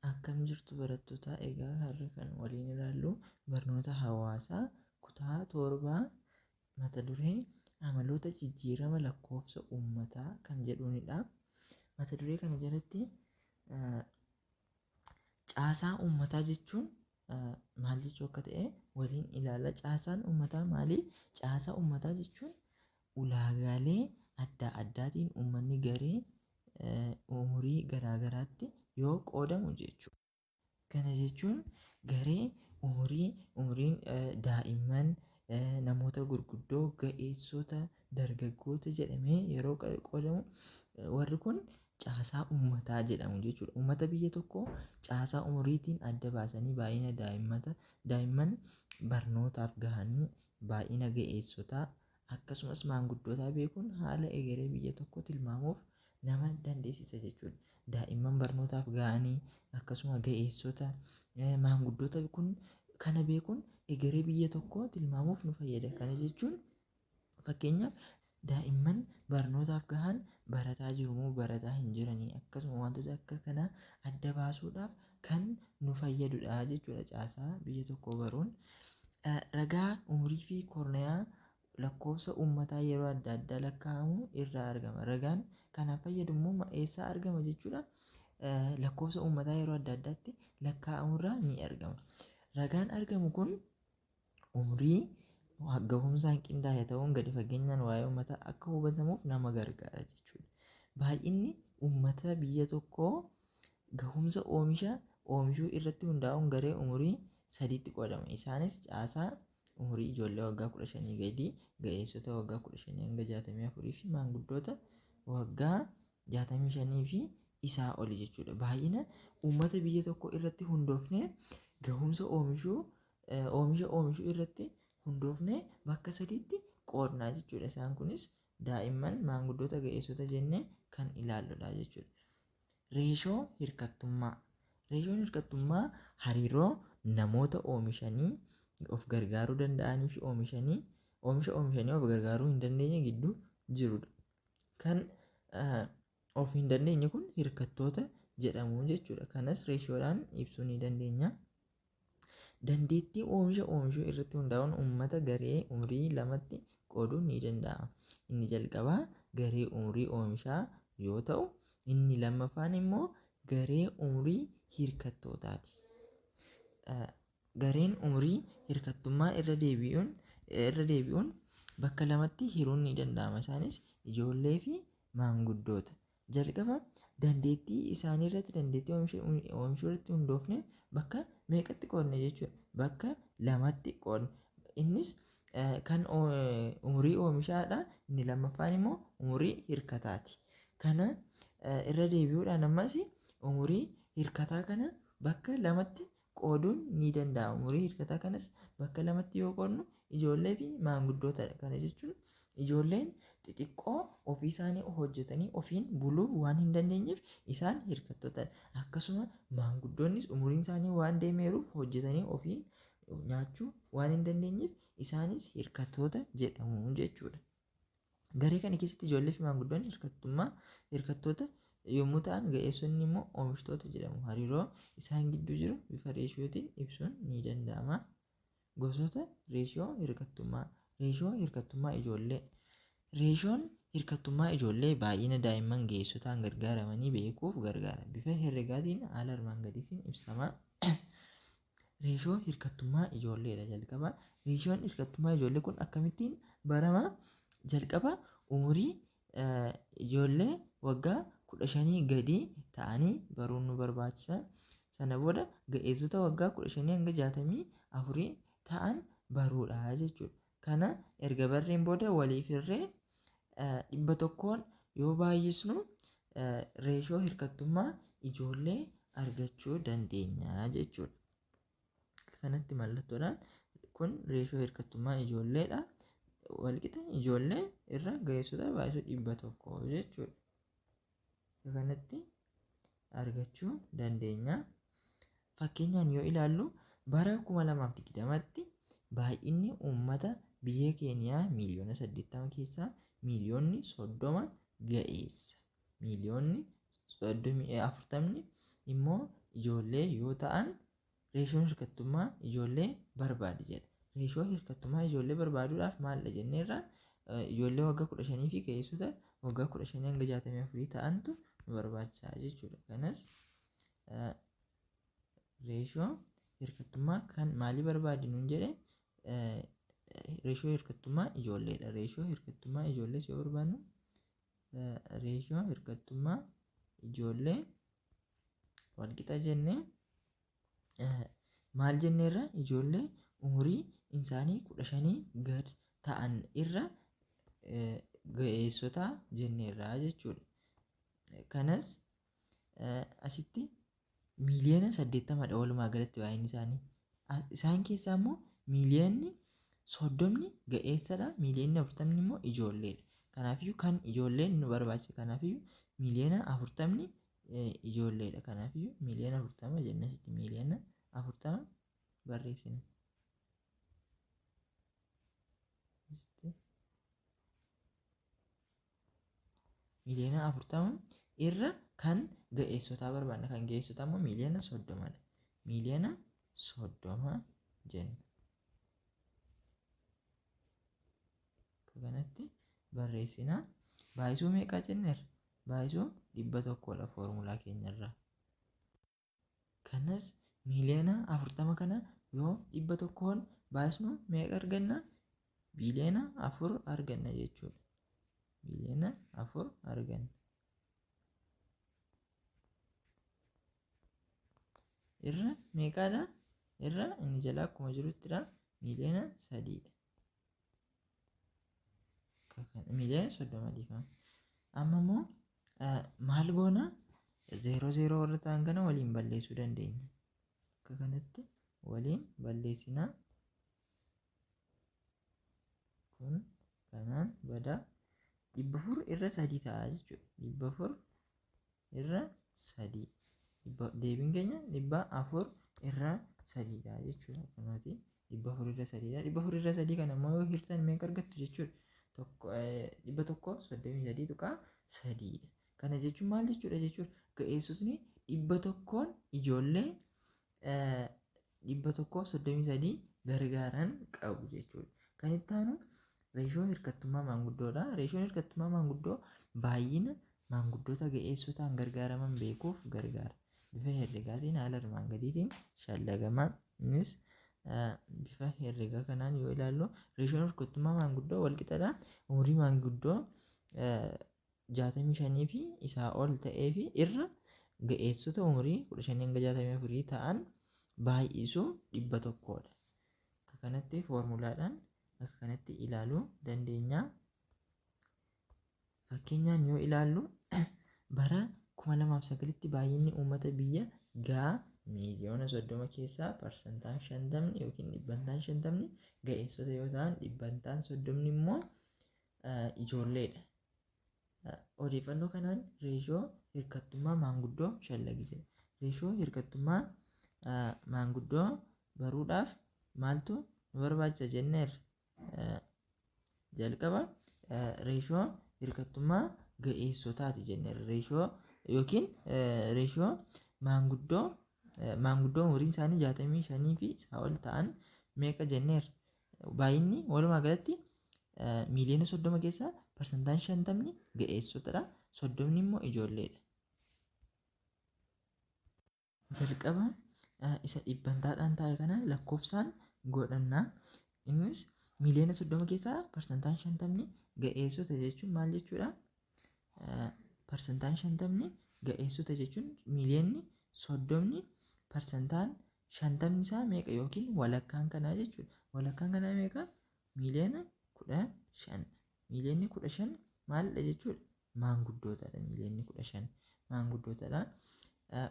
Akkam jirtu barattoota, egaa har'a kan waliin ilaallu barnoota hawaasaa kutaa 7 mata duree amaloota jijjiirama lakkoofsa uummataa kan jedhuunidha. Mata duree kana jalatti caasaa uummataa jechuun maal jechuu akka ta'e waliin ilaalla. Caasaan uummataa maali? Caasaa uummataa jechuun ulaagaalee adda addaatiin uummanni garee umurii garaagaraatti yoo qoodamu jechuudha. Kana jechuun garee umuriin daa'imman, namoota gurguddoo, ga'eessota, dargaggoota jedhamee yeroo qoodamu warri kun caasaa uummataa jedhamu jechuudha. Uummata biyya tokkoo caasaa umuriitiin adda baasanii baay'ina daa'imman barnootaaf gahanii, baay'ina ga'eessotaa akkasumas maanguddootaa beekuun haala egeree biyya tokkoo tilmaamuuf nama dandeessisa jechuudha. Daa'imman barnootaaf gahanii akkasuma ga'eessota, maanguddoota kun kana beekuun egeree biyya tokkoo tilmaamuuf nu fayyada. Kana jechuun fakkeenyaaf daa'imman barnootaaf gahan barataa jiru moo barataa hin jiranii akkasuma wantoota akka kanaa adda baasuudhaaf kan nu fayyadudha jechuudha. Caasaa biyya tokkoo baruun ragaa umurii fi korniyaa lakkoofsa uummataa yeroo adda addaa lakkaa'amu irraa argama. Ragaan kanaaf fayyadu immoo eessaa argama jechuudha? Lakkoofsa uummataa yeroo adda addaatti lakkaa'amurraa ni argama. Ragaan argamu kun umurii gahumsaan qindaa'e ta'uun gadi fageenyaan waa'ee uummataa akka hubatamuuf nama gargaara jechuudha. Baay'inni uummata biyya tokkoo gahumsa oomishuu irratti hundaa'uun garee umurii sadiitti qoodama. Isaanis caasaa umurii ijoollee waggaa 15 gadii, ga'eessota waggaa 15 hanga 64 fi maanguddoota waggaa 65 fi isaa oli jechuudha. Baay'ina uummata biyya tokko irratti hundoofnee gahumsa oomishuu irratti hundoofnee bakka sadiitti qoodnaa jechuudha. Isaan kunis daa'imman, maanguddoota, ga'eessota jennee kan ilaalludha jechuudha. Reeshoo hirkattummaa. Reeshoon hirkattummaa hariiroo namoota oomishanii of gargaaruu danda'anii fi oomisha oomishanii of gargaaruu hin dandeenye gidduu jirudha. Kan of hin dandeenye kun hirkattoota jedhamu jechuudha. Kanas reeshoodhaan ibsuu ni dandeenya. Dandeettii oomishuu irratti hundaa'uun uummata garee umurii lamatti qooduun ni danda'ama. Inni jalqabaa garee umurii oomishaa yoo ta'u, inni lammaffaan immoo garee umurii hirkattootaati. Gareen umurii hirkattummaa irra deebi'uun bakka lamatti hiruun ni danda'ama. Isaanis ijoollee fi maanguddoota. Jalqaba dandeettii isaanii irratti, dandeettii oomishuu irratti hundoofne bakka meeqatti qoodne jechuudha? Bakka lamatti qoodne. Innis kan umurii oomishaadha. Inni lammaffaan immoo umurii hirkataati. Kana irra deebi'uudhaan ammas umurii hirkataa kana bakka lamatti qooduun ni danda'ama. Umurii hirkataa kanas bakka lamatti yoo qoodnu ijoollee fi maanguddootadha. Kana jechuun ijoolleen xixiqqoo ofii isaanii hojjetanii ofiin buluu waan hin dandeenyeef isaan hirkattootadha. Akkasuma maanguddoonnis umuriin isaanii waan deemeeruuf hojjetanii ofiin nyaachuu waan hin dandeenyeef isaanis hirkattoota jedhamu jechuudha. Garee kana keessatti ijoollee fi maanguddoonni hirkattoota yommuu ta'an, ga'eessonni immoo oomishtoota jedhamu. Hariiroo isaan gidduu jiru bifa reeshootiin ibsuun ni danda'ama. Gosoota reeshoo hirkattummaa. Reeshoo hirkattummaa ijoollee. Reeshoon hirkattummaa ijoollee baay'ina daa'imman ga'eessotaan gargaaramanii beekuuf gargaara. Bifa herregaatiin haala armaan gadiitiin ibsama. Reeshoo hirkattummaa ijoolleedha jalqaba. Reeshoon hirkattummaa ijoollee kun akkamittiin barama? Jalqaba umurii ijoollee waggaa 15 gadii ta'anii baruun nu barbaachisa. Sana booda ga'eessota waggaa 15 hanga 64 ta'an baruudha jechuudha. Kana erga barreen booda waliif irree 100 yoo baay'isnu reeshoo hirkattummaa ijoollee argachuu dandeenya jechuudha. Kanatti mallattoodhaan kun reeshoo hirkattummaa ijoolleedha. Walqixa ijoollee irra ga'eessota baay'isuu 100 jechuudha. Kanatti argachuu dandeenya. Fakkeenyaan yoo ilaallu bara 2020tti baay'inni uummata biyya keenyaa miiliyoona 80 keessaa miiliyoonni 30 ga'eessa. Miiliyoonni 40 immoo ijoollee yoo ta'an reeshoon hirkattummaa ijoollee barbaadi jedha. Reeshoo hirkattummaa ijoollee barbaaduudhaaf maalidha jenneerra ijoollee waggaa 15 fi ga'eessota waggaa 15 hanga 64 ta'antu nu barbaachisaa jechuudha. Kanas reeshoo hirkattummaa kan maalii barbaadi nuun jedhe reeshoo hirkattummaa ijoolleedha. Reeshoo hirkattummaa ijoollee yoo barbaannu reeshoo hirkattummaa ijoollee walqixa jennee maal jenneerra ijoollee umurii isaanii 15 gad ta'an irra ga'eessota jenneerra jechuudha. Kanas asitti miiliyoona 80dha walumaa galatti baay'inni isaanii. Isaan keessaa immoo miiliyoonni 30 ga'eessadha, miiliyoonni 40 immoo ijoolleedha. Kanaafiyyuu kan ijoolleen nu barbaachisa. Kanaafiyyuu miiliyoona 40 ijoolleedha. Kanaafiyyuu miiliyoona 40 jenna asitti miiliyoona 40 barreessina. Miiliyoona 40 irra kan ga'eessotaa barbaanna. Kan ga'eessotaa immoo miiliyoona 30dha. Miiliyoona 30 jenna. Kanatti barreessina. Baay'isuu meeqaa jenneerra? Baay'isuu 100dha foormulaa keenyarraa. Kanas miiliyoona 40 kana yoo 100n baay'isnu meeqa arganna? Biiliyoona 4 arganna jechuudha. Biiliyoona 4 arganna. Irra meeqaadha? Irra inni jalaa akkuma jiruttidha. Miiliyoona 3dha. Miiliyoona 30 dhiifama. Amma immoo maal goona? 0 warra ta'an kana waliin balleessuu dandeenya. Akka kanatti waliin balleessinaa. Kun kanaan badaa 400 irra 3 ta'a jechuudha. 400 irra 3. Deebiin keenya 400 irra 3dha jechuudha. Kunooti 400 irra 3dha. 400 irra 3 kana immoo yoo hirtan meeqa argattu jechuudha? 133 tuqaa 3dha. Kana jechuun maal jechuudha jechuudha? Ga'eessotni 100n ijoollee 133 gargaaran qabu jechuudha. Kan itti aanu reeshoo hirkattummaa maanguddoodha. Reeshoon hirkattummaa maanguddoo baay'ina maanguddoota ga'eessotaan gargaaraman beekuuf gargaara. Bifa herregaatiin haala armaan gadiitiin shallagama. Innis bifa herregaa kanaan yoo ilaallu reeshoon hirkattummaa maanguddoo walqixadha. Umurii maanguddoo 65 fi isaa ol ta'ee fi irra ga'eessota umurii 15 hanga 64 ta'an baay'isuu 100dha. Akka kanatti foormulaadhaan akka kanatti ilaaluu dandeenya. Fakkeenyaan yoo ilaallu bara 2009tti baay'inni uummata biyya gaa miiliyoona 30 keessaa parsantaan 50 yookiin dhibbantaan 50 ga'eessota yoo ta'an dhibbantaan 30 immoo ijoolleedha. Odeeffannoo kanaan reeshoo hirkattummaa maanguddoo shallagise. Reeshoo hirkattummaa maanguddoo baruudhaaf maaltu nu barbaachisa jenneerra? Jalqaba reeshoo hirkattummaa ga'eessotaati jenneerra. Reeshoo yookiin reeshoo maanguddoo umuriin isaanii 65 fi isaa ol ta'an meeqa jenneerra? Baay'inni walumaa galatti miiliyoona 30 keessaa parsantaan 50 ga'eessotadha. 30 immoo ijoolleedha. Jalqaba isa dhibbantaadhaan taa'e kana lakkoofsaan godhannaa. Innis miiliyoona 30 keessaa parsantaan 50 ga'eessota jechuun maal jechuudha? Parsantaan 50 ga'eessota jechuun miiliyoonni 30 parsantaan 50 isaa meeqa yookiin walakkaan kanaa jechuudha. Walakkaan kanaa meeqa? Miiliyoona 15. Miiliyoonni 15 maalidha jechuudha? Maanguddootadha. Miiliyoonni 15 maanguddootadha.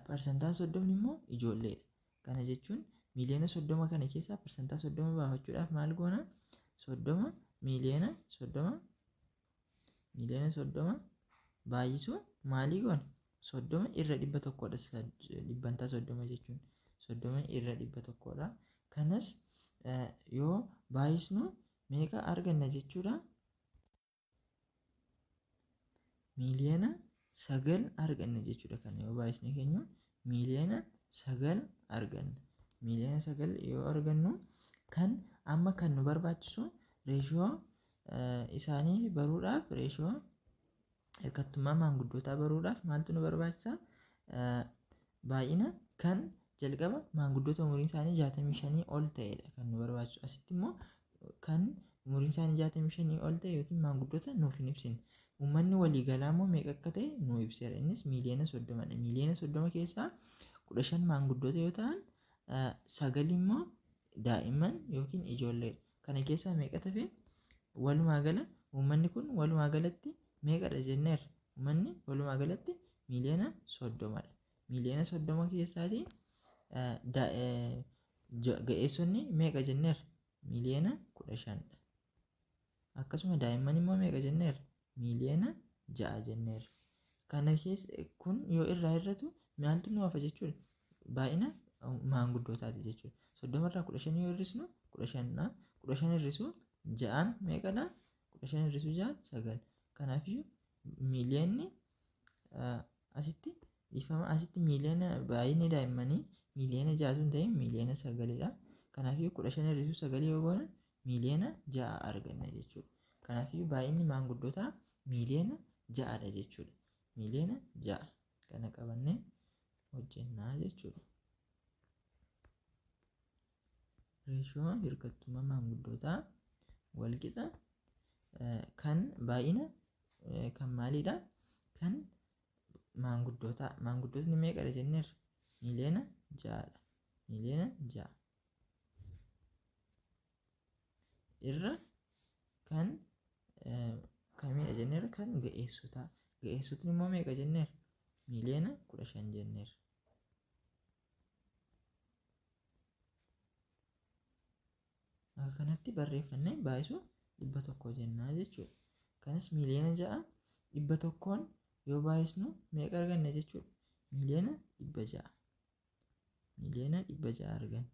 Parsantaan 30 immoo ijoolleedha. Kana jechuun miiliyoona 30 kana keessaa parsantaa 30 baafachuudhaaf maal goona? 30 miiliyoona 30 baay'isuu maalii goona? 30 irra 100dha. Dhibbantaa 30 jechuun 30 irra 100dha. Kanas yoo baay'isnu meeqa arganna jechuudha? Miiliyoona 9 arganna jechuudha. Kana yoo baay'isne keenya miiliyoona 9 arganna. Miiliyoona 9 yoo argannu amma kan nu barbaachisu reeshoo isaanii baruudhaaf, reeshoo hirkattummaa maanguddootaa baruudhaaf maaltu nu barbaachisa? Baay'ina kan jalqaba maanguddoota umuriin isaanii 65 ol ta'edha kan nu barbaachisu. Asitti immoo kan umuriin isaanii 65 ol ta'e yookiin maanguddoota nuuf hin ibsine. Uummanni waliigalaa immoo meeqa akka ta'e nu ibseera. Innis miiliyoona 30dha. Miiliyoona 30 keessaa 15 maanguddoota yoo ta'an 9 immoo daa'imman yookiin ijoolleedha. Kana keessaa meeqa tafe? Walumaa gala uummanni kun walumaa galatti meeqadha jenneerra? Uummanni walumaa galatti miiliyoona 30dha. Miiliyoona 30 keessaatii ga'eessonni meeqa jenneerra? Miiliyoona 15dha. Akkasuma daa'imman immoo meeqa jenneerra? Miiliyoona 6 jenneerra. Kana keessa kun yoo irraa hir'atu maaltu nu hafa jechuudha? Baay'ina maanguddootaati jechuudha. 30 irraa 15 yoo hir'isnu 15dha. 15 hir'isuu 6 meeqadha? 15 hir'isuu 6 9. Kanaafiyyuu miiliyoonni asitti ifama asitti miiliyoona baay'inni daa'immanii miiliyoona 6 sun ta'e miiliyoona 9dha. Kanaafiyyuu 15 hir'isuu 9 yoo goone miiliyoona 6 arganna jechuudha. Kanaafiyyuu baay'inni maanguddootaa miiliyoona 6dha jechuudha. Miiliyoona 6 kana qabannee hojjennaa jechuudha. Reeshoo hirkattummaa maanguddootaa walqixa kan baay'ina kan maalidha? Kan maanguddootaa. Maanguddootni meeqadha jenneerra? Miiliyoona 6dha. Miiliyoona 6 irra kan kamiidha jenneerra? Kan ga'eessotaa. Ga'eessotni immoo meeqa jenneerra? Miiliyoona 15 jenneerra. Akka kanatti barreeffannee baay'isuu 100 jennaa jechuudha. Kanas miiliyoona 6 100n yoo baay'isnu meeqa arganna jechuudha? Miiliyoona 600. Miiliyoona 600 arganna.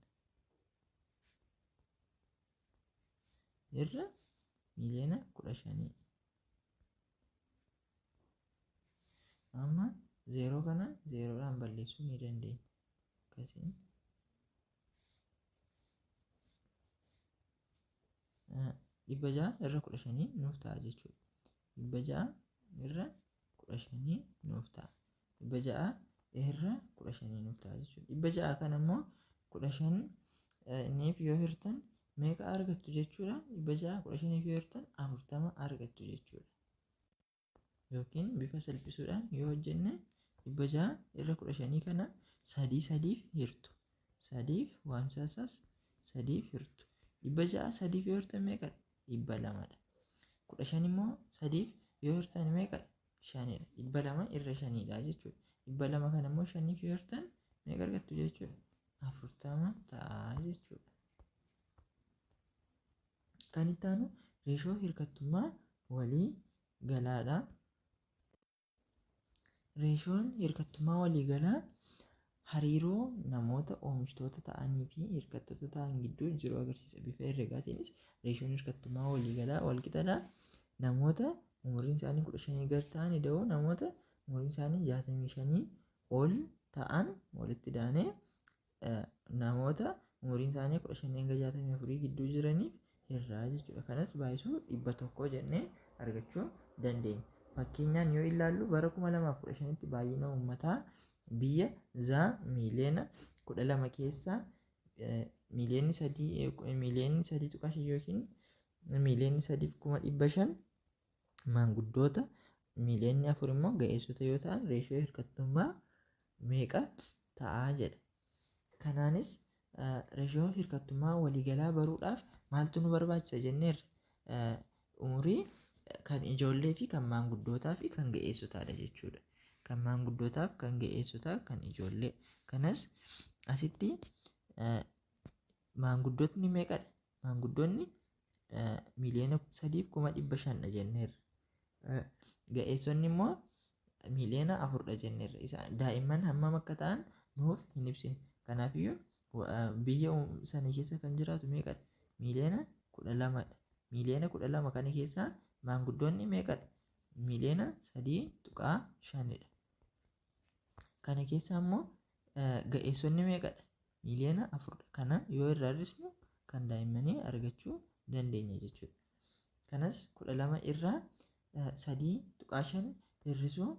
Irra miiliyoona 15. Amma 0 kana 0dhaan balleessuu ni dandeenya. Akkasiin 600 irra 15 nuuf ta'a jechuudha. 600 irra 15 nuuf ta'a. 600 irra 15 nuuf ta'a jechuudha. 600 kana immoo 15 niif yoo hirtan meeqa argattu jechuudha? 600 15 yoo hirtan 40 argattu jechuudha. Yookiin bifa salphisuudhaan yoo hojjenne 600 irra 15 kana 3 hirtu. 3 waamsaa isaas 3 hirtu. 600 3 yoo hirtan meeqadha? 200dha. 15 immoo 3 yoo hirtan meeqadha? 5dha. 200 irra 5dha jechuudha. 200 kana immoo 5 yoo hirtan meeqa argattu jechuudha? 40 ta'a jechuudha. Kan itti aanu reeshoo hirkattummaa walii galaadha. Reeshoon hirkattummaa walii galaa hariiroo namoota oomishtoota ta'anii fi hirkattoota ta'an gidduu jiru agarsiisa. Bifa herregaatiinis reeshoon hirkattummaa walii galaa walqixadha. Namoota umuriin isaanii 15 gad ta'an ida'uu namoota umuriin isaanii 65 ol ta'an walitti daanee namoota umuriin isaanii 15 hanga 64 gidduu jiraniif hirraa jechuudha. Kanas baay'isuu 100 jennee argachuu dandeenya. Fakkeenyaan yoo ilaallu bara 2015tti baay'ina uummataa biyya zaa miiliyoona 12 keessaa miiliyoonni 3.5 yookiin miiliyoonni 3,500 maanguddoota, miiliyoonni 4 immoo ga'eessota yoo ta'an reeshoo hirkattummaa meeqa ta'a jedha. Kanaanis reeshoo hirkattummaa waliigalaa baruudhaaf maaltu nu barbaachisa jenneerra? Umurii kan ijoollee fi kan maanguddootaa fi kan ga'eessotaadha jechuudha. Kan maanguddootaaf, kan ga'eessotaa, kan ijoollee. Kanas asitti maanguddootni meeqadha? Maanguddoonni miiliyoona 3,500dha jenneerra. Ga'eessonni immoo miiliyoona 4dha jenneerra. Daa'imman hammam akka ta'an nuuf hin ibsine. Kanaafiyyuu biyya sana keessa kan jiraatu meeqadha? Miiliyoona 12dha. Miiliyoona 12 kana keessaa maanguddoonni meeqadha? Miiliyoona 3.5dha. Kana keessaa immoo ga'eessonni meeqadha? Miliyoona 4. Kana yoo irraa hir'isnu kan daa'immanii argachuu dandeenya jechuudha. Kanas 12 irraa 3.5 hir'isuu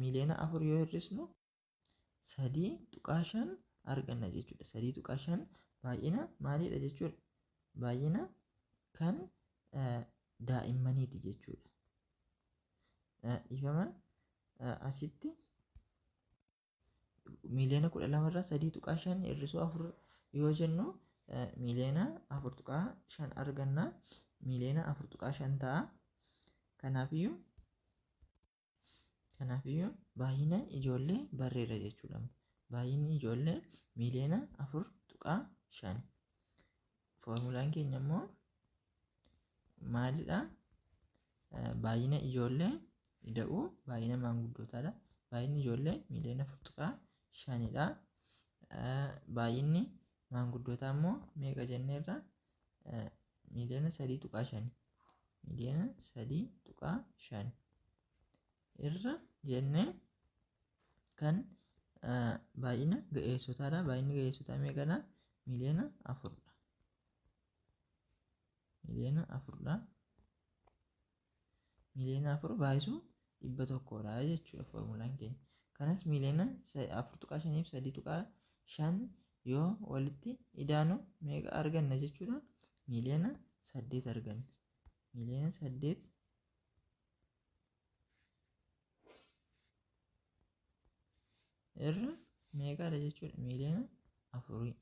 miliyoona 4 yoo hir'isnu 3.5 arganna jechuudha. 3.5 baay'ina maalidha jechuudha? Baay'ina kan daa'immaniiti jechuudha. Ifama asitti miliyoona 12 irraa 3.5 hir'isuu 4 yoo jennu miliyoona 4.5 arganna. Miliyoona 4.5 ta'a. Kanaafiyyuu baay'ina ijoollee barreera jechuudha. Baay'inni ijoollee miliyoona 4.5. Foormulaan keenya immoo maalidha? Baay'ina ijoollee ida'uu baay'ina maanguddootaadha. Baay'inni ijoollee miliyoona 4.5dha. Baay'inni maanguddootaa immoo meeqa jenneerra? Miliyoona 3.5. Miliyoona 3.5 irra jennee kan baay'ina ga'eessotaadha. Baay'inni ga'eessotaa meeqadha? Miliyoona 4dha. Miliyoona 4dha. Miliyoona 4 baay'isuu 100dha jechuudha foormulaan keenya. Kanas miliyoona 4.5 fi 3.5 yoo walitti idaanu meeqa arganna jechuudha? Miliyoona 8 arganna. Miliyoona 8 irra meeqadha jechuudha? Miliyoona 4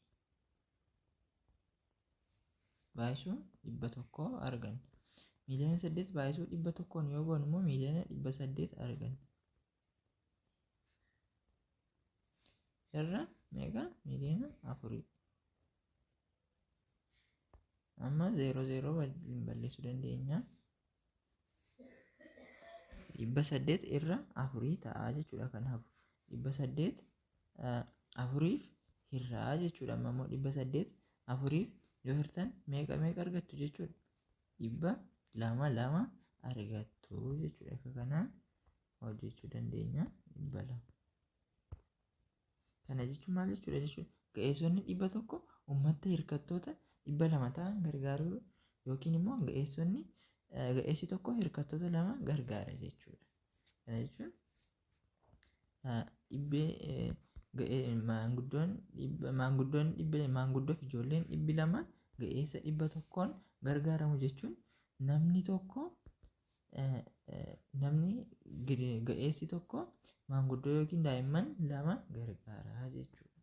baay'isuu 100 arganna. Miliyoona 8 baay'isuu 100 yoo goonu immoo miliyoona 800 arganna. Irra meeqa? Miliyoona 4. Amma 0 waliin balleessuu dandeenya. 800 irra 4 ta'a jechuudha. Kanaaf 800 4f hirraa jechuudha. Amma immoo 800 4f yoo hirtan meeqa argattu jechuudha? 200 argattu jechuudha. Akka kanaan hojjechuu dandeenya. 200. Kana jechuun maal jechuudha? Ga'eessonni 100 uummata hirkattoota 200 ta'an gargaaruu yookiin immoo ga'eessi tokko hirkattoota 2 gargaara jechuudha. Kana jechuun maanguddoof ijoolleen 200 ga'eessa 100n gargaaramu jechuun ga'eessi tokko maanguddoo yookiin daa'imman 2 gargaara jechuudha.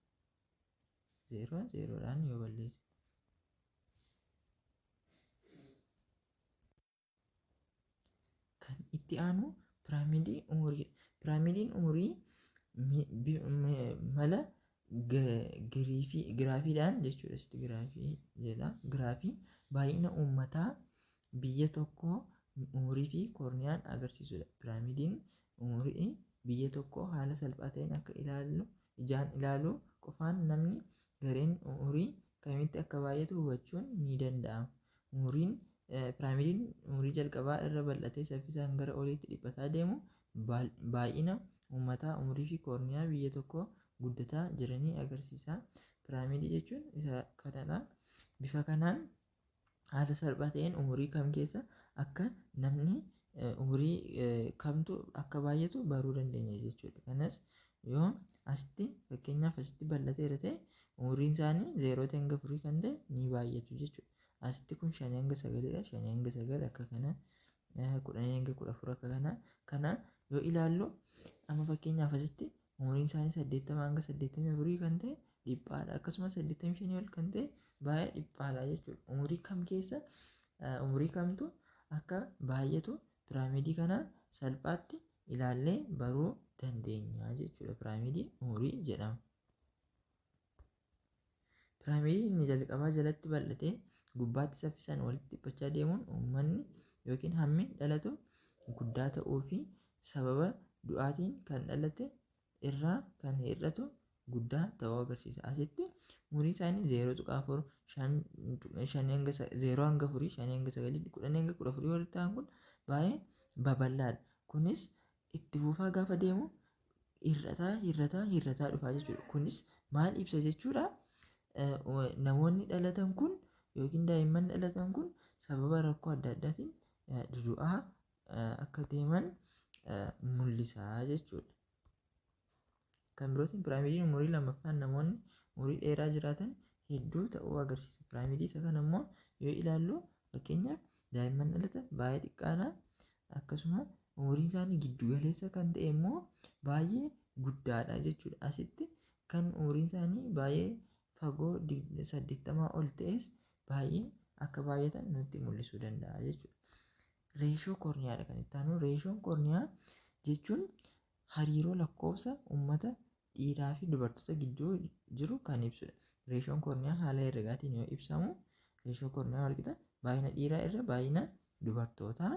0 yoo balleessu. Kan itti aanu piraamidii umuriidha. Piraamidiin umurii mala giraafiidhaan jechuudha. Giraafii jedha. Giraafii baay'ina uummataa biyya tokkoo umurii fi koorniyaan agarsiisudha. Piraamidiin umurii biyya tokkoo haala salphaa ta'een akka ijaan ilaaluu qofaan namni gareen umurii kamitti akka baay'atu hubachuun ni danda'ama. Piraamidiin umurii jalqabaa irra bal'atee saffisaan gara oliitti dhiphataa deemu baay'ina uummataa umurii fi koorniyaa biyya tokkoo guddataa jiranii agarsiisa. Piraamidii jechuun isa kanadha. Bifa kanaan haala salphaa ta'een umurii kam keessa akka namni umurii kamtu akka baay'atu baruu dandeenya jechuudha. Kanas yoo asitti fakkeenyaaf asitti bal'ateera ta'e umuriin isaanii 0 hanga 4 kan ta'e ni baay'atu jechuudha. Asitti kun 5 hanga 9dha. 5 hanga 9 akka kana 10 hanga 14 akka kana yoo ilaallu amma fakkeenyaaf asitti umuriin isaanii 80 hanga 84 kan ta'e dhiphaadha. Akkasumas 85 ol kan ta'e baay'ee dhiphaadha jechuudha. Umurii kamtu akka baay'atu piraamidii kanaan salphaatti ilaallee baruu dandeenya jechuudha. Piraamidii umurii jedhama. Piraamidii inni jalqabaa jalatti bal'atee gubbaatti saffisaan walitti dhiphachaa deemuun uummanni yookiin hammi dhalatu guddaa ta'uu fi sababa du'aatiin kan dhalate irraa kan hir'atu guddaa ta'uu agarsiisa. Asitti umurii isaanii 0.4 0 hanga 4 5 hanga 9 10 hanga 14 walitti ta'an kun baay'ee babal'aadha. Kunis itti fufaa gaafa deemu hir'ataa dhufaa jechuudha. Kunis maal ibsa jechuudha? Namoonni dhalatan kun yookiin daa'imman dhalatan kun sababa rakkoo adda addaatiin du'aa akka deeman mul'isaa jechuudha. Kan birootiin piraayimidiin umurii lammaffaan namoonni umurii dheeraa jiraatan hedduu ta'uu agarsiisa. Piraayimidii isa kana immoo yoo ilaallu fakkeenyaaf daa'imman dhalatan baay'ee xiqqaadha. Akkasuma umuriin isaanii giddu galeessa kan ta'e immoo baay'ee guddaadha jechuudha. Asitti kan umuriin isaanii baay'ee fagoo 80 ol ta'es baay'ee akka baay'atan nutti mul'isuu danda'a jechuudha. Reeshoo korniyaadha kan itti aanu. Reeshoon korniyaa jechuun hariiroo lakkoofsa uummata dhiiraa fi dubartoota gidduu jiru kan ibsudha. Reeshoon korniyaa haala herregaatiin yoo ibsamu, reeshoo korniyaa walqixa baay'ina dhiiraa irra baay'ina dubartootaa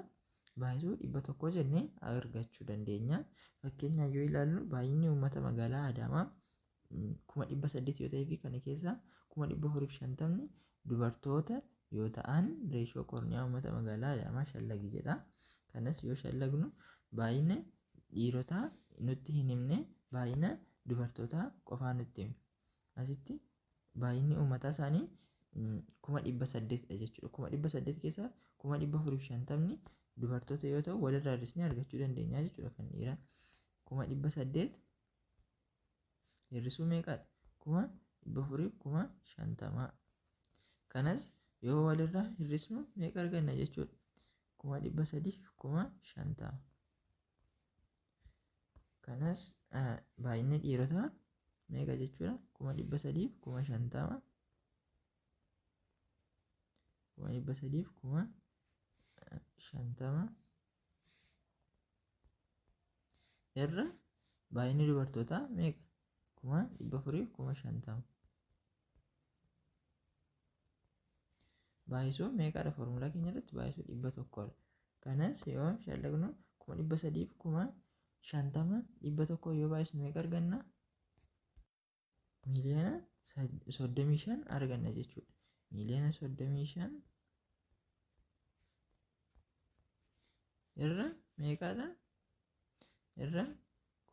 baay'isuu 100 jennee argachuu dandeenya. Fakkeenyaaf yoo ilaallu baay'inni uummata magaalaa Adaamaa 800 yoo ta'ee fi kana keessaa 450 dubartoota yoo ta'an, reeshoo korniyaa uummata magaalaa Adaamaa shallagi jedha. Kanas yoo shallagnu baay'ina dhiirotaa nutti hin himne, baay'ina dubartootaa qofaa nutti hima. Asitti baay'inni uummataa isaanii 800dha jechuudha. 800 keessaa 450 dubartoota yoo ta'u, walirraa hir'isnee argachuu dandeenya jechuudha. Kan dhiiraa 800 hir'isuu meeqadha? 450. Kanas yoo walirraa hir'isnu meeqa arganna jechuudha? 350. Kanas baay'inni dhiirotaa meeqa jechuudha? 350. 350 irra baay'inni dubartootaa meeqa? 450. Baay'isuu meeqadha? Foormulaa keenya irratti baay'isuu 100dha. Kanas yoo shallagnu 350 100 yoo baay'isnu meeqa arganna? Miliyoona 35 arganna jechuudha. Miliyoona 35 irra meeqadha? Irra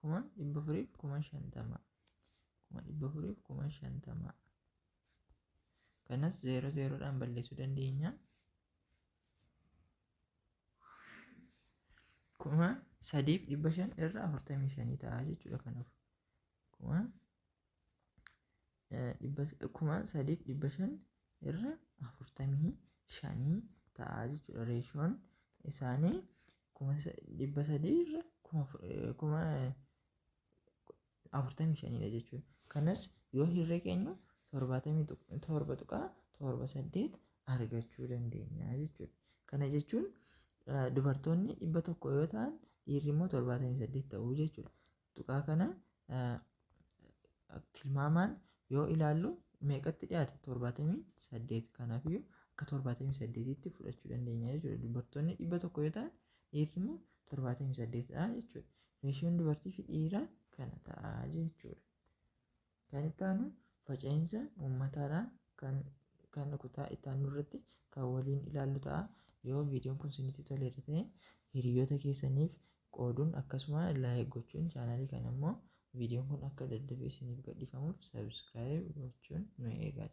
450. 450. Kanas 00dhaan balleessuu dandeenya. 3,500 irra 45 ta'a jechuudha. Kanaaf 3,500 irra 45 ta'a jechuudha. Reeshoon isaanii 300 irra 45dha jechuudha. Kanas yoo herregnu 77.78 argachuu dandeenya jechuudha. Kana jechuun dubartoonni 100 yoo ta'an, dhiirri immoo 78 ta'uu jechuudha. Tuqaa kana tilmaamaan yoo ilaallu meeqatti dhiyaata? 78. Kanaafiyyuu akka 78tti fudhachuu dandeenya jechuudha. Dubartoonni 100 yoo ta'an, dhiirri immoo 78dha jechuudha. Reeshoon dubartii fi dhiiraa kana ta'a jechuudha. Kan itti aanu faca'insa uummataadha. Kan kutaa itti aanu irratti kan waliin ilaallu ta'a. Yoo viidiyoon kun isinitti toleera ta'e hiriyoota keessaniif qooduun akkasuma laayik gochuun, chaanaalii kana immoo viidiyoon kun akka daddafee isiniif gadhiifamuuf sabiskiraayib gochuun nu eegaa.